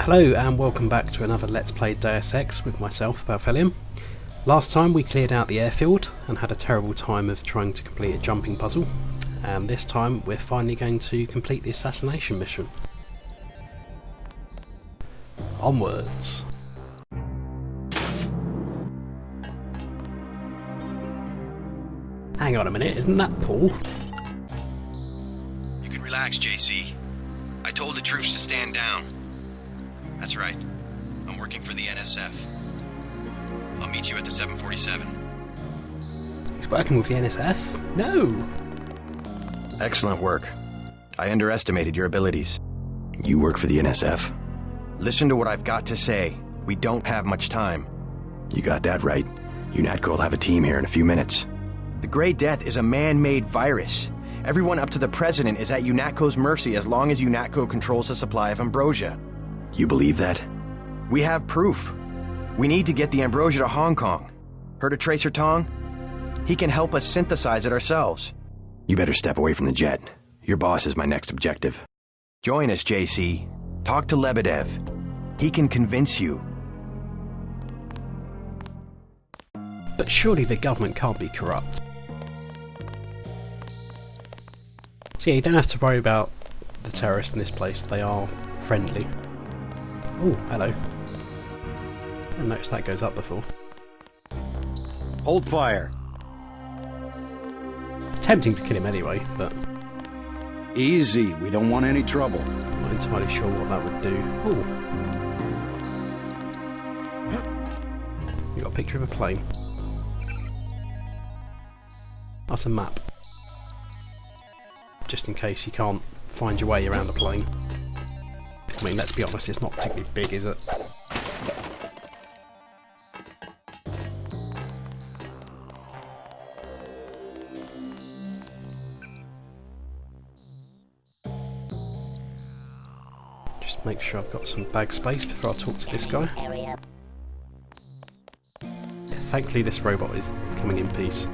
Hello and welcome back to another Let's Play Deus Ex with myself, Balfelium. Last time we cleared out the airfield and had a terrible time of trying to complete a jumping puzzle, and this time we're finally going to complete the assassination mission. Onwards! Hang on a minute, isn't that Paul? You can relax, JC. I told the troops to stand down. That's right. I'm working for the NSF. I'll meet you at the 747. He's working with the NSF? No! Excellent work. I underestimated your abilities. You work for the NSF? Listen to what I've got to say. We don't have much time. You got that right. UNATCO will have a team here in a few minutes. The Grey Death is a man-made virus. Everyone up to the President is at UNATCO's mercy as long as UNATCO controls the supply of ambrosia. You believe that? We have proof. We need to get the ambrosia to Hong Kong. Heard of Tracer Tong? He can help us synthesize it ourselves. You better step away from the jet. Your boss is my next objective. Join us, JC. Talk to Lebedev. He can convince you. But surely the government can't be corrupt. So yeah, you don't have to worry about the terrorists in this place, they are friendly. Oh, hello. I didn't notice that goes up before. Hold fire. It's tempting to kill him anyway, but Easy, we don't want any trouble. I'm not entirely sure what that would do. Oh. You got a picture of a plane. That's a map. Just in case you can't find your way around the plane. I mean, let's be honest, it's not particularly big, is it? Just make sure I've got some bag space before I talk to this guy. Yeah, thankfully this robot is coming in peace.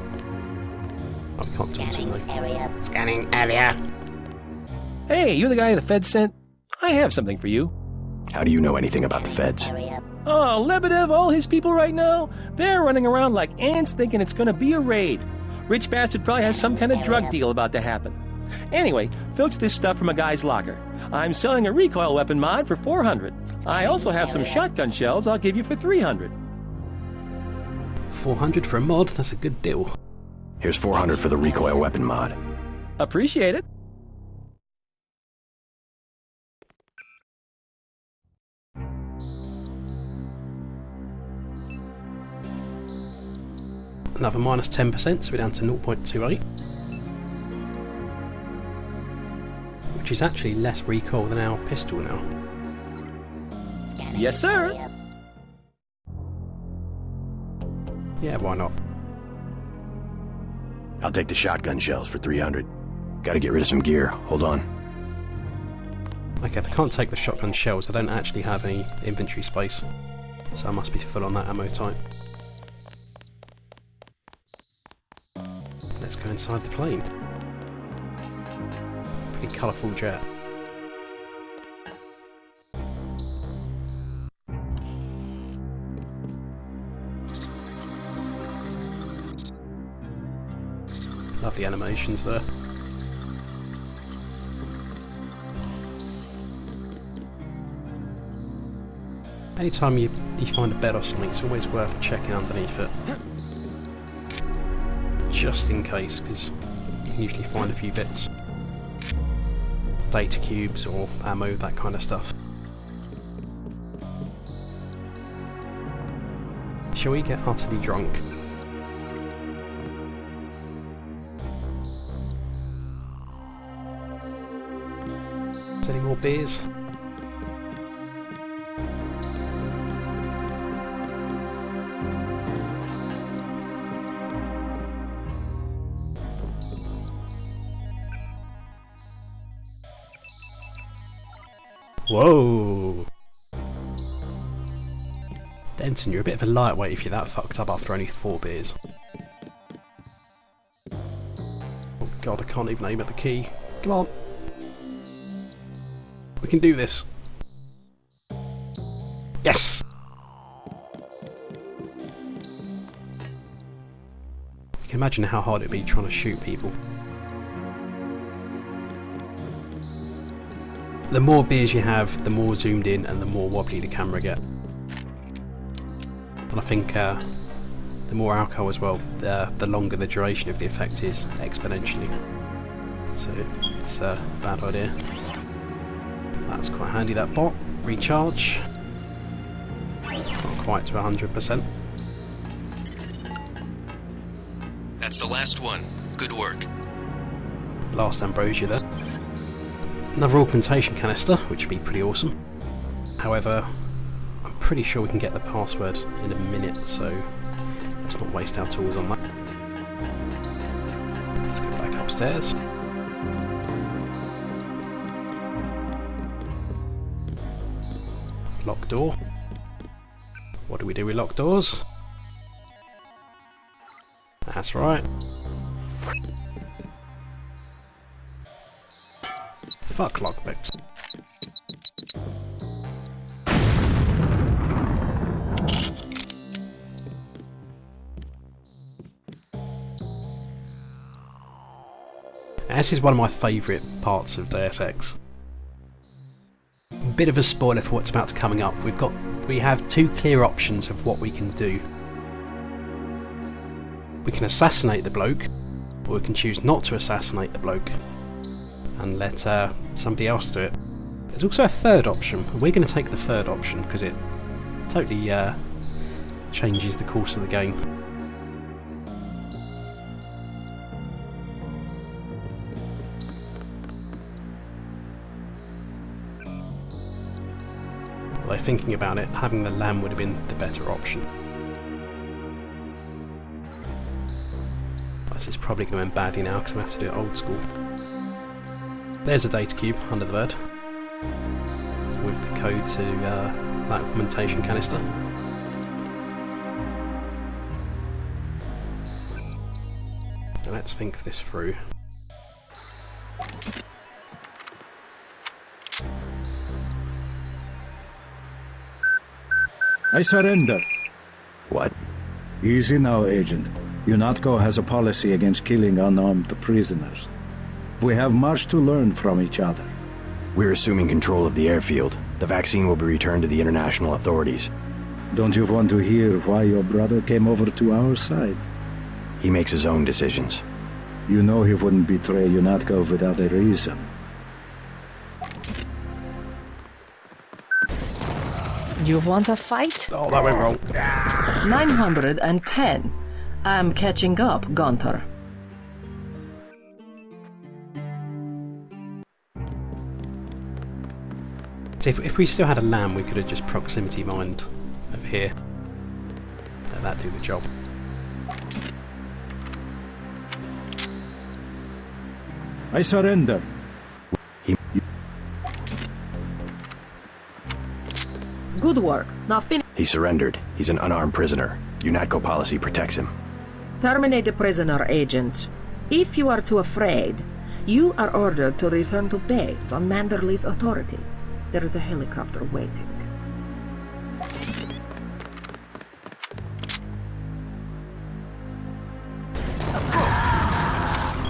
Oh, we can't talk to him though. Scanning area! Hey, you're the guy the Fed sent? I have something for you. How do you know anything about the feds? Oh, Lebedev, all his people right now, they're running around like ants thinking it's gonna be a raid. Rich bastard probably has some kind of drug deal about to happen. Anyway, filch this stuff from a guy's locker. I'm selling a recoil weapon mod for 400. I also have some shotgun shells I'll give you for 300. 400 for a mod? That's a good deal. Here's 400 for the recoil weapon mod. Appreciate it. Another minus 10%, so we're down to 0.28. Which is actually less recoil than our pistol now. Yes, sir. Yeah, why not? I'll take the shotgun shells for 300. Gotta get rid of some gear. Hold on. Okay, if I can't take the shotgun shells, I don't actually have any inventory space. So I must be full on that ammo type. Let's go inside the plane. Pretty colourful jet. Lovely animations there. Anytime you find a bed or something, it's always worth checking underneath it. Just in case, because you can usually find a few bits. Data cubes or ammo, that kind of stuff. Shall we get utterly drunk? Is there any more beers? Whoa! Denton, you're a bit of a lightweight if you're that fucked up after only 4 beers. Oh god, I can't even aim at the key. Come on! We can do this. Yes! You can imagine how hard it'd be trying to shoot people. The more beers you have, the more zoomed in and the more wobbly the camera get. And I think the more alcohol as well, the longer the duration of the effect is exponentially. So it's a bad idea. That's quite handy, that bot. Recharge. Not quite to 100%. That's the last one. Good work. Last ambrosia there. Another augmentation canister, which would be pretty awesome. However, I'm pretty sure we can get the password in a minute, so let's not waste our tools on that. Let's go back upstairs. Lock door. What do we do with locked doors? That's right. Fuck lockpicks. This is one of my favourite parts of Deus Ex. Bit of a spoiler for what's about to coming up. We have two clear options of what we can do. We can assassinate the bloke, or we can choose not to assassinate the bloke and let somebody else do it. There's also a third option. We're going to take the third option because it totally changes the course of the game. Although thinking about it, having the lamb would have been the better option. This is probably going to end badly now because I'm going to have to do it old school. There's a data cube under the bed with the code to that augmentation canister. Now let's think this through. I surrender. What? Easy now, Agent. UNATCO has a policy against killing unarmed prisoners. We have much to learn from each other. We're assuming control of the airfield. The vaccine will be returned to the international authorities. Don't you want to hear why your brother came over to our side? He makes his own decisions. You know he wouldn't betray UNATCO without a reason. You want a fight? Oh, that went wrong. 910. I'm catching up, Gunther. So if we still had a lamb, we could have just proximity mined over here. Let that do the job. I surrender. Good work. Now finish. He surrendered. He's an unarmed prisoner. UNATCO policy protects him. Terminate the prisoner, Agent. If you are too afraid, you are ordered to return to base on Manderley's authority. There is a helicopter waiting.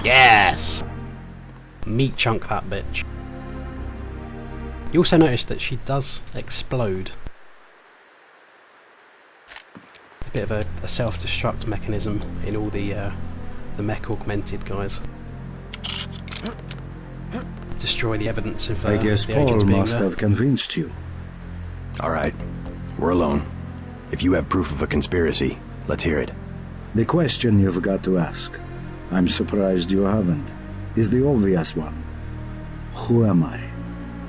Yes! Meat chunk that bitch. You also notice that she does explode. A bit of a self-destruct mechanism in all the mech augmented guys. Destroy the evidence of I guess the agents Paul being must there. have convinced you. Alright. We're alone. If you have proof of a conspiracy, let's hear it. The question you've got to ask, I'm surprised you haven't, is the obvious one. Who am I?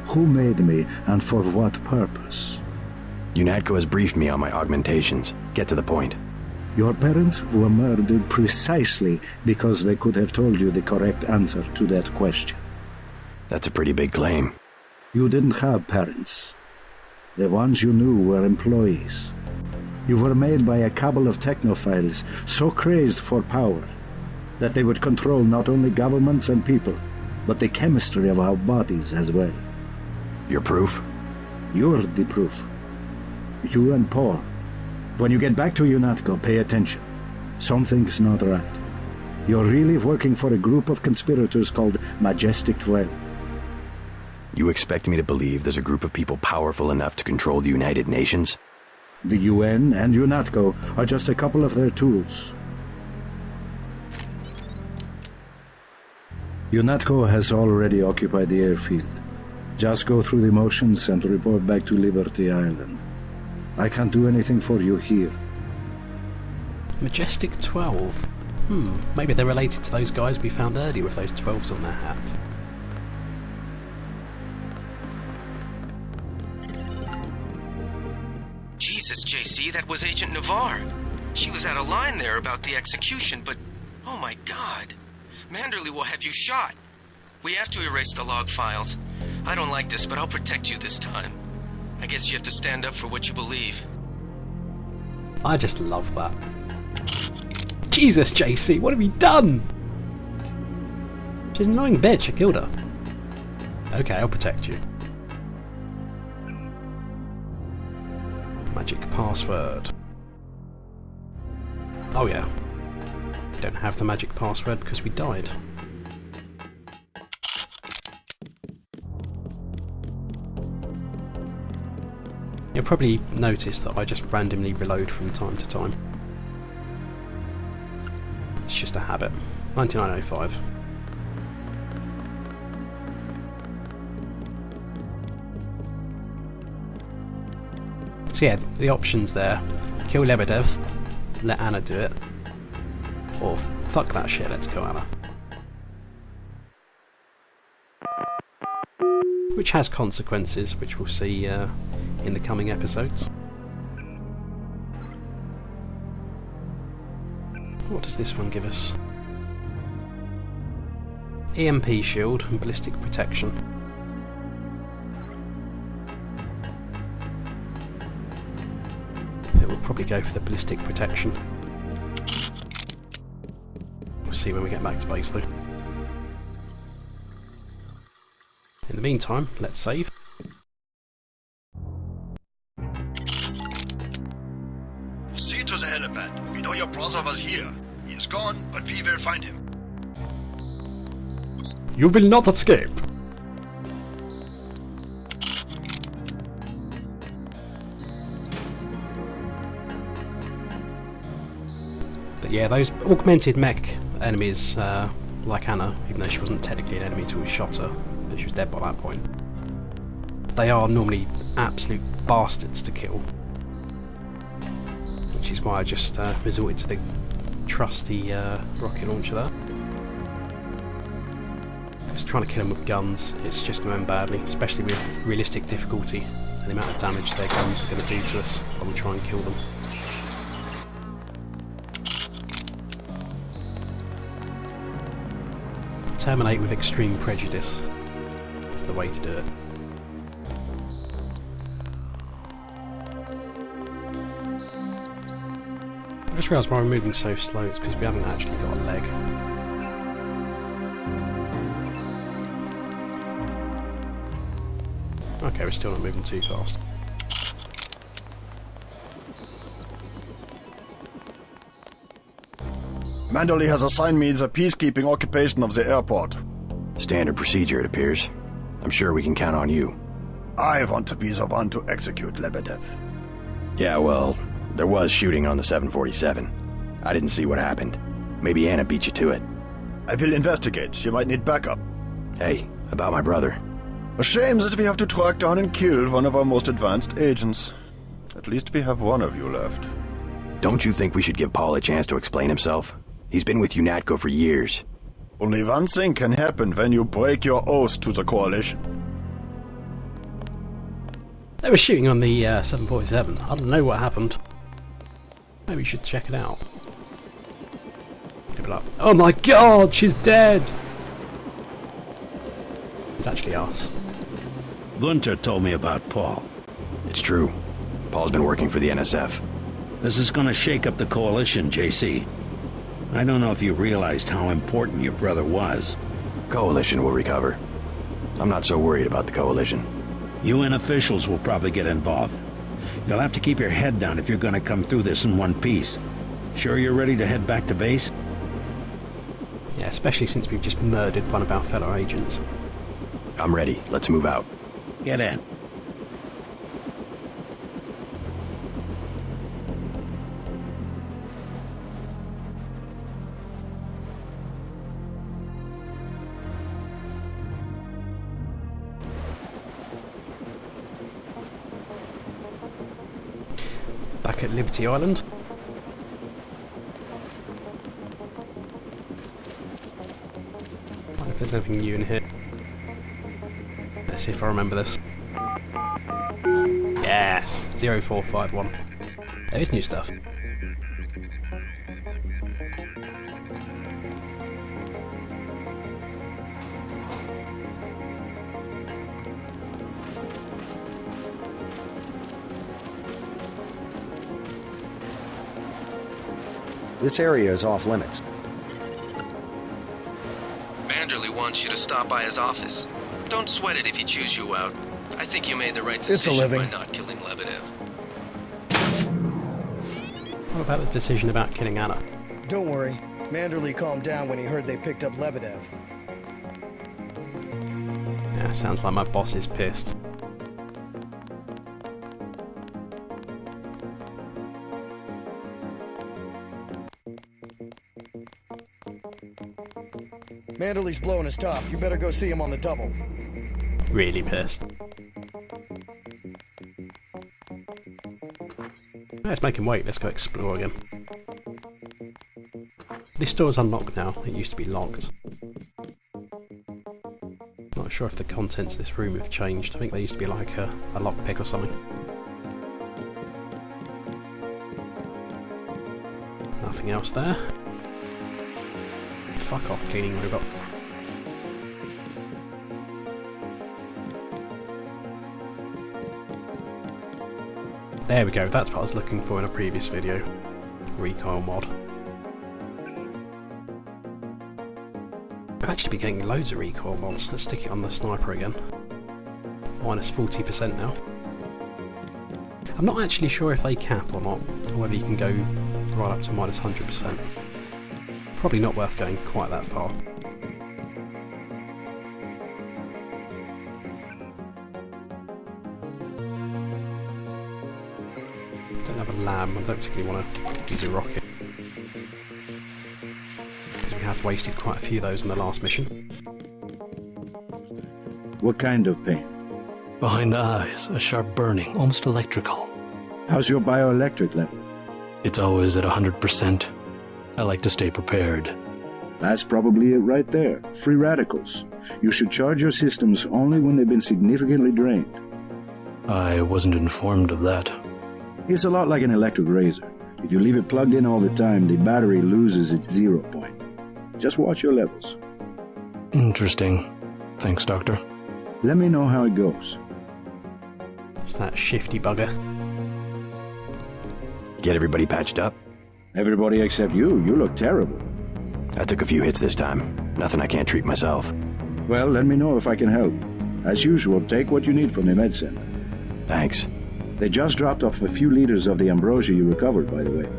Who made me, and for what purpose? UNATCO has briefed me on my augmentations. Get to the point. Your parents were murdered precisely because they could have told you the correct answer to that question. That's a pretty big claim. You didn't have parents. The ones you knew were employees. You were made by a cabal of technophiles so crazed for power that they would control not only governments and people, but the chemistry of our bodies as well. Your proof? You're the proof. You and Paul. When you get back to UNATCO, pay attention. Something's not right. You're really working for a group of conspirators called Majestic 12. You expect me to believe there's a group of people powerful enough to control the United Nations? The UN and UNATCO are just a couple of their tools. UNATCO has already occupied the airfield. Just go through the motions and report back to Liberty Island. I can't do anything for you here. Majestic 12? Maybe they're related to those guys we found earlier with those 12s on their hat. Jesus, JC, that was Agent Navarre. She was out of line there about the execution, but... oh my god. Manderley will have you shot. We have to erase the log files. I don't like this, but I'll protect you this time. I guess you have to stand up for what you believe. I just love that. Jesus, JC, what have you done? She's an annoying bitch, I killed her. Okay, I'll protect you. Magic password. Oh yeah. We don't have the magic password because we died. You'll probably notice that I just randomly reload from time to time. It's just a habit. 9905. So yeah, the options there. Kill Lebedev, let Anna do it. Or fuck that shit, let's kill Anna. Which has consequences, which we'll see in the coming episodes. What does this one give us? EMP shield and ballistic protection. I think we'll probably go for the ballistic protection. We'll see when we get back to base though. In the meantime, let's save. Proceed to the helipad. We know your brother was here. He is gone, but we will find him. You will not escape. But yeah, those augmented mech enemies, like Anna, even though she wasn't technically an enemy until we shot her, but she was dead by that point, they are normally absolute bastards to kill. Which is why I just resorted to the trusty rocket launcher there. Just trying to kill them with guns, it's just going to end badly, especially with realistic difficulty and the amount of damage their guns are going to do to us while we try and kill them. Terminate with extreme prejudice is the way to do it. I just realised why we're moving so slow, it's because we haven't actually got a leg. Okay, we're still not moving too fast. Manderley has assigned me the peacekeeping occupation of the airport. Standard procedure, it appears. I'm sure we can count on you. I want to be the one to execute Lebedev. Yeah, well, there was shooting on the 747. I didn't see what happened. Maybe Anna beat you to it. I will investigate. She might need backup. Hey, about my brother. A shame that we have to track down and kill one of our most advanced agents. At least we have one of you left. Don't you think we should give Paul a chance to explain himself? He's been with UNATCO for years. Only one thing can happen when you break your oath to the Coalition. They were shooting on the 747. I don't know what happened. Maybe we should check it out. People are like, oh my god, she's dead! It's actually us. Gunter told me about Paul. It's true. Paul's been working for the NSF. This is gonna shake up the Coalition, JC. I don't know if you realized how important your brother was. Coalition will recover. I'm not so worried about the Coalition. UN officials will probably get involved. You'll have to keep your head down if you're gonna come through this in one piece. Sure you're ready to head back to base? Yeah, especially since we've just murdered one of our fellow agents. I'm ready. Let's move out. Get in. Back at Liberty Island. Wonder if there's anything new in here. Let's see if I remember this. Yes! 0451. There is new stuff. This area is off limits. Manderley wants you to stop by his office. Don't sweat it if he chews you out. I think you made the right decision by not killing Lebedev. What about the decision about killing Anna? Don't worry. Manderley calmed down when he heard they picked up Lebedev. Yeah, sounds like my boss is pissed. Manderley's blowing his top. You better go see him on the double. Really pissed. Let's make him wait. Let's go explore again. This door's unlocked now. It used to be locked. Not sure if the contents of this room have changed. I think they used to be like a lockpick or something. Nothing else there. Fuck off, cleaning robot. There we go, that's what I was looking for in a previous video. Recoil mod. I've actually been getting loads of recoil mods. Let's stick it on the sniper again. Minus 40% now. I'm not actually sure if they cap or not, or whether you can go right up to minus 100%. Probably not worth going quite that far. Don't have a lamb, I don't particularly want to use a rocket. Because we have wasted quite a few of those in the last mission. What kind of pain? Behind the eyes, a sharp burning, almost electrical. How's your bioelectric level? It's always at 100%. I like to stay prepared. That's probably it right there. Free radicals. You should charge your systems only when they've been significantly drained. I wasn't informed of that. It's a lot like an electric razor. If you leave it plugged in all the time, the battery loses its 0 point. Just watch your levels. Interesting. Thanks, Doctor. Let me know how it goes. It's that shifty bugger. Get everybody patched up? Everybody except you. You look terrible. I took a few hits this time. Nothing I can't treat myself. Well, let me know if I can help. As usual, take what you need from the med center. Thanks. They just dropped off a few liters of the ambrosia you recovered, by the way.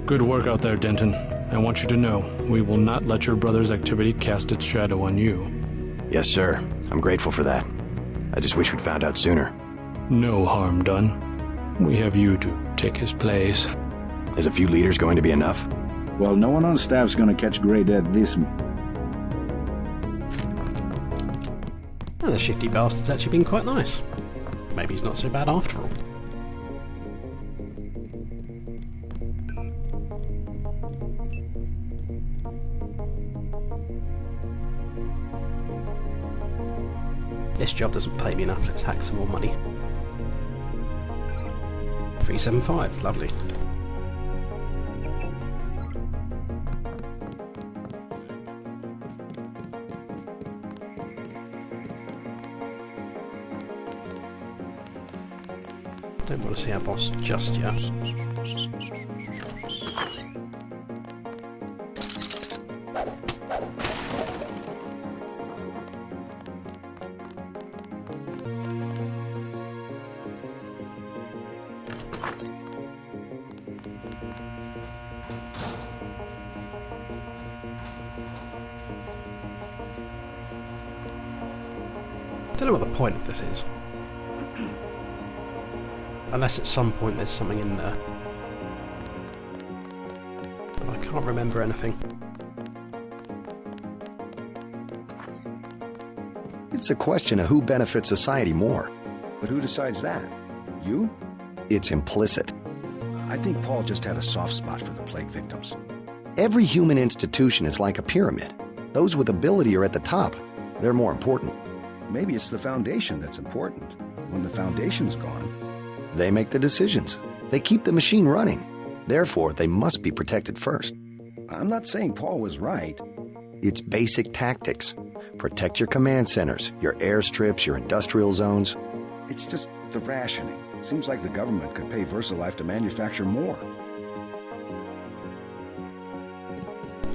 Good work out there, Denton. I want you to know, we will not let your brother's activity cast its shadow on you. Yes, sir. I'm grateful for that. I just wish we'd found out sooner. No harm done. We have you to take his place. Is a few liters going to be enough? Well, no one on staff's gonna catch Grey Death this month. And the shifty bastard's actually been quite nice. Maybe he's not so bad after all. This job doesn't pay me enough to tax some more money. 375, lovely. Don't want to see our boss just yet. I don't know what the point of this is. Unless at some point there's something in there. But I can't remember anything. It's a question of who benefits society more. But who decides that? You? It's implicit. I think Paul just had a soft spot for the plague victims. Every human institution is like a pyramid. Those with ability are at the top. They're more important. Maybe it's the Foundation that's important. When the Foundation's gone... They make the decisions. They keep the machine running. Therefore, they must be protected first. I'm not saying Paul was right. It's basic tactics. Protect your command centers, your airstrips, your industrial zones. It's just the rationing. Seems like the government could pay VersaLife to manufacture more.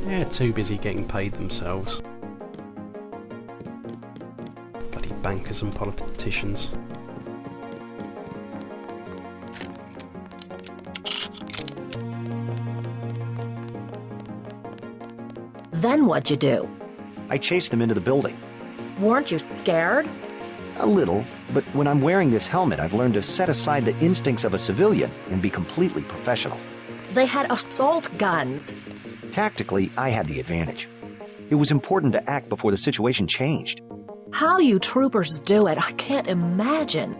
They're too busy getting paid themselves. Bloody bankers and politicians. Then what'd you do? I chased them into the building. Weren't you scared? A little, but when I'm wearing this helmet, I've learned to set aside the instincts of a civilian and be completely professional. They had assault guns. Tactically, I had the advantage. It was important to act before the situation changed. How you troopers do it, I can't imagine.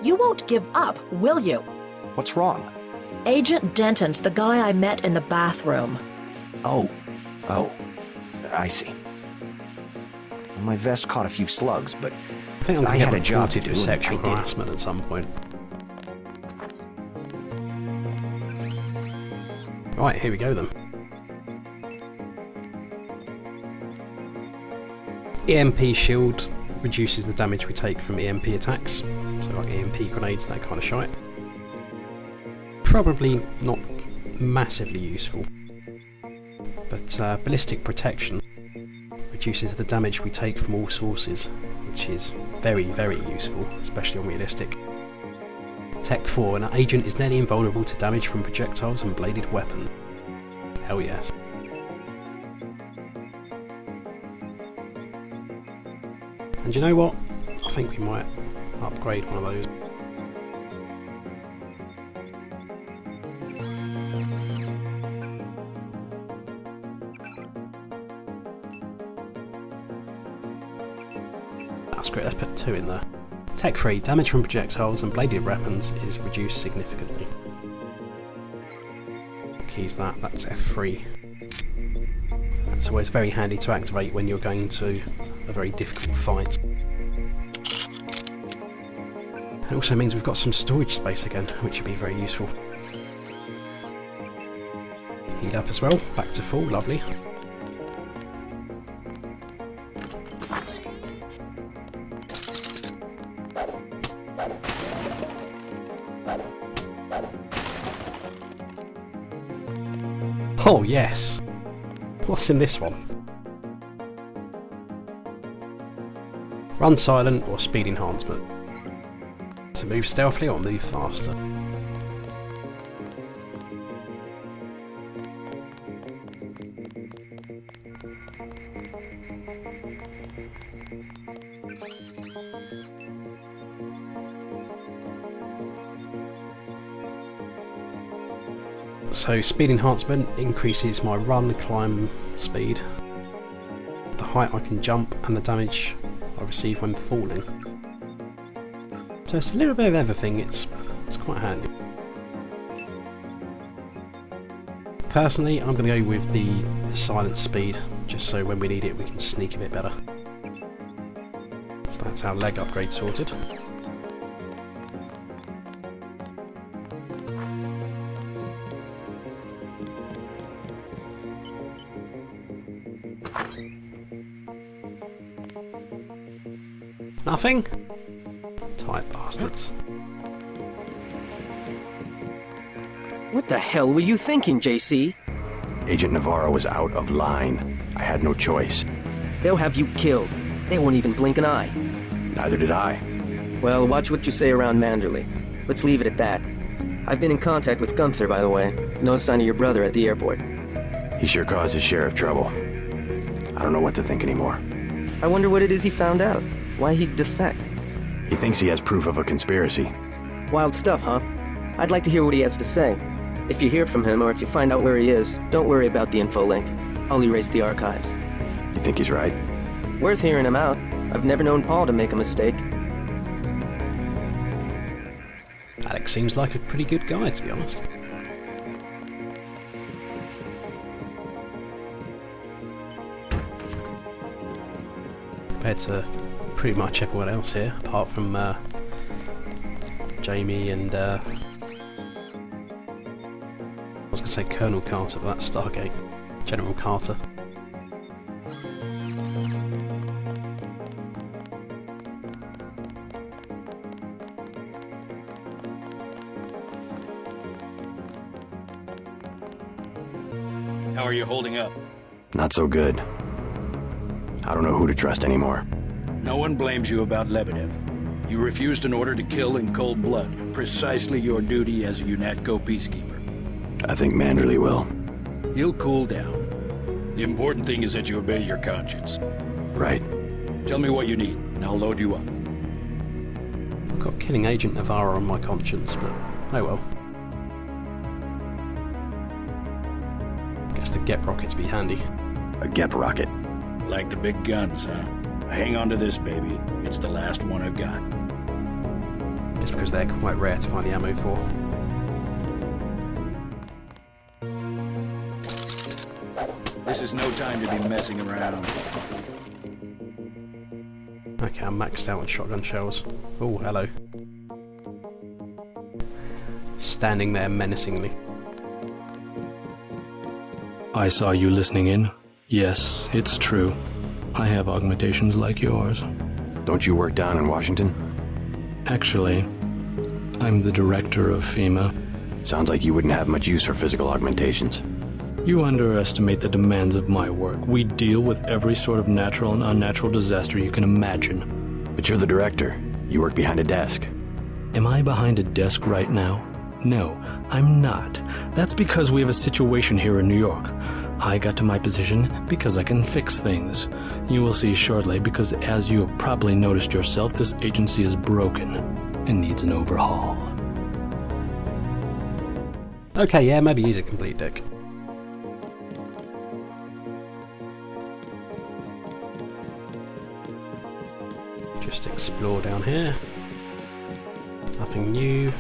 You won't give up, will you? What's wrong? Agent Denton's the guy I met in the bathroom. Oh, I see. My vest caught a few slugs, but I think I'm going I to had get a job to do. For sexual harassment at some point. Right, here we go then. EMP shield reduces the damage we take from EMP attacks, so like EMP grenades, that kind of shite. Probably not massively useful, but ballistic protection reduces the damage we take from all sources, which is very, very useful, especially on realistic. Tech 4, an agent is nearly invulnerable to damage from projectiles and bladed weapons. Hell yes. And you know what? I think we might upgrade one of those. That's great, let's put 2 in there. Tech 3, damage from projectiles and bladed weapons is reduced significantly. Keys that's F3. That's always very handy to activate when you're going to a very difficult fight. It also means we've got some storage space again, which would be very useful. Heal up as well, back to full, lovely. Oh yes! What's in this one? Run silent or speed enhancement. To move stealthily or move faster. So speed enhancement increases my run, climb speed, the height I can jump and the damage I receive when falling. So it's a little bit of everything, it's quite handy. Personally, I'm going to go with the silent speed, just so when we need it we can sneak a bit better. So that's our leg upgrade sorted. Nothing? Tight bastards. What the hell were you thinking, JC? Agent Navarro was out of line. I had no choice. They'll have you killed. They won't even blink an eye. Neither did I. Well, watch what you say around Manderley. Let's leave it at that. I've been in contact with Gunther, by the way. No sign of your brother at the airport. He sure caused his share of trouble. I don't know what to think anymore. I wonder what it is he found out. Why he'd defect. He thinks he has proof of a conspiracy. Wild stuff, huh? I'd like to hear what he has to say. If you hear from him, or if you find out where he is, don't worry about the info link. I'll erase the archives. You think he's right? Worth hearing him out. I've never known Paul to make a mistake. Alex seems like a pretty good guy, to be honest. Compared to pretty much everyone else here, apart from Jamie and I was going to say Colonel Carter, but that's Stargate. General Carter. How are you holding up? Not so good. I don't know who to trust anymore. No one blames you about Lebedev. You refused an order to kill in cold blood, precisely your duty as a UNATCO peacekeeper. I think Manderley will. He'll cool down. The important thing is that you obey your conscience. Right. Tell me what you need, and I'll load you up. I've got killing Agent Navarro on my conscience, but oh well. Guess the Gep rockets be handy. A Gep rocket? Like the big guns, huh? Hang on to this, baby. It's the last one I've got. Just because they're quite rare to find the ammo for. This is no time to be messing around. Okay, I'm maxed out on shotgun shells. Oh, hello. Standing there menacingly. I saw you listening in. Yes, it's true. I have augmentations like yours. Don't you work down in Washington? Actually, I'm the director of FEMA. Sounds like you wouldn't have much use for physical augmentations. You underestimate the demands of my work. We deal with every sort of natural and unnatural disaster you can imagine. But you're the director. You work behind a desk. Am I behind a desk right now? No, I'm not. That's because we have a situation here in New York. I got to my position because I can fix things. You will see shortly, because as you have probably noticed yourself, this agency is broken and needs an overhaul. Okay, yeah, maybe he's a complete dick. Just explore down here. Nothing new.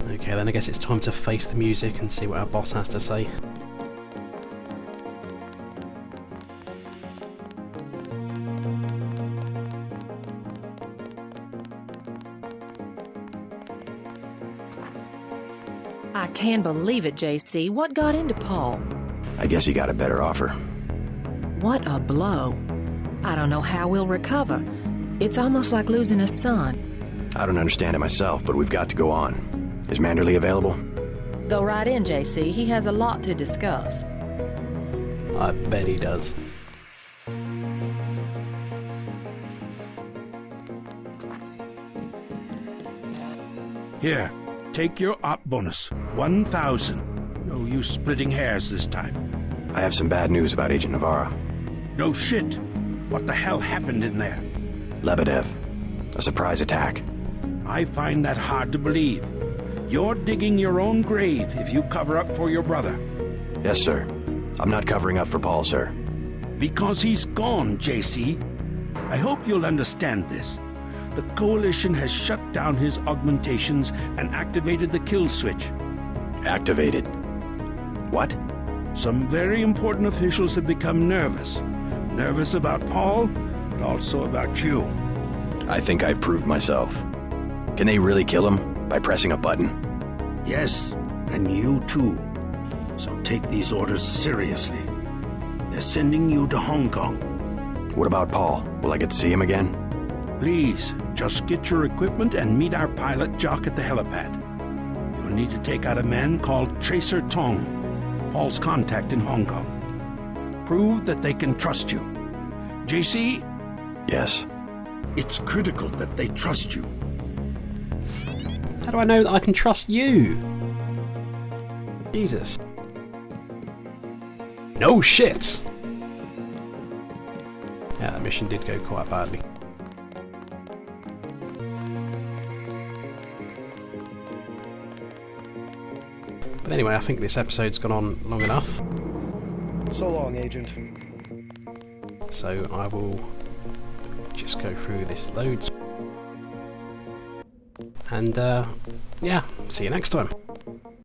Okay, then I guess it's time to face the music and see what our boss has to say. I can't believe it, JC. What got into Paul? I guess he got a better offer. What a blow. I don't know how we'll recover. It's almost like losing a son. I don't understand it myself, but we've got to go on. Is Manderley available? Go right in, JC. He has a lot to discuss. I bet he does. Here, take your op bonus. 1,000. No use splitting hairs this time. I have some bad news about Agent Navarro. No shit. What the hell happened in there? Lebedev. A surprise attack. I find that hard to believe. You're digging your own grave if you cover up for your brother. Yes, sir. I'm not covering up for Paul, sir. Because he's gone, JC. I hope you'll understand this. The Coalition has shut down his augmentations and activated the kill switch. Activated? What? Some very important officials have become nervous. Nervous about Paul, but also about you. I think I've proved myself. Can they really kill him? By pressing a button? Yes, and you too. So take these orders seriously. They're sending you to Hong Kong. What about Paul? Will I get to see him again? Please, just get your equipment and meet our pilot Jock at the helipad. You'll need to take out a man called Tracer Tong, Paul's contact in Hong Kong. Prove that they can trust you. JC? Yes? It's critical that they trust you. How do I know that I can trust you? Jesus. No shit! Yeah, that mission did go quite badly. But anyway, I think this episode's gone on long enough. So long, Agent. So I will just go through this loads. And yeah, see you next time.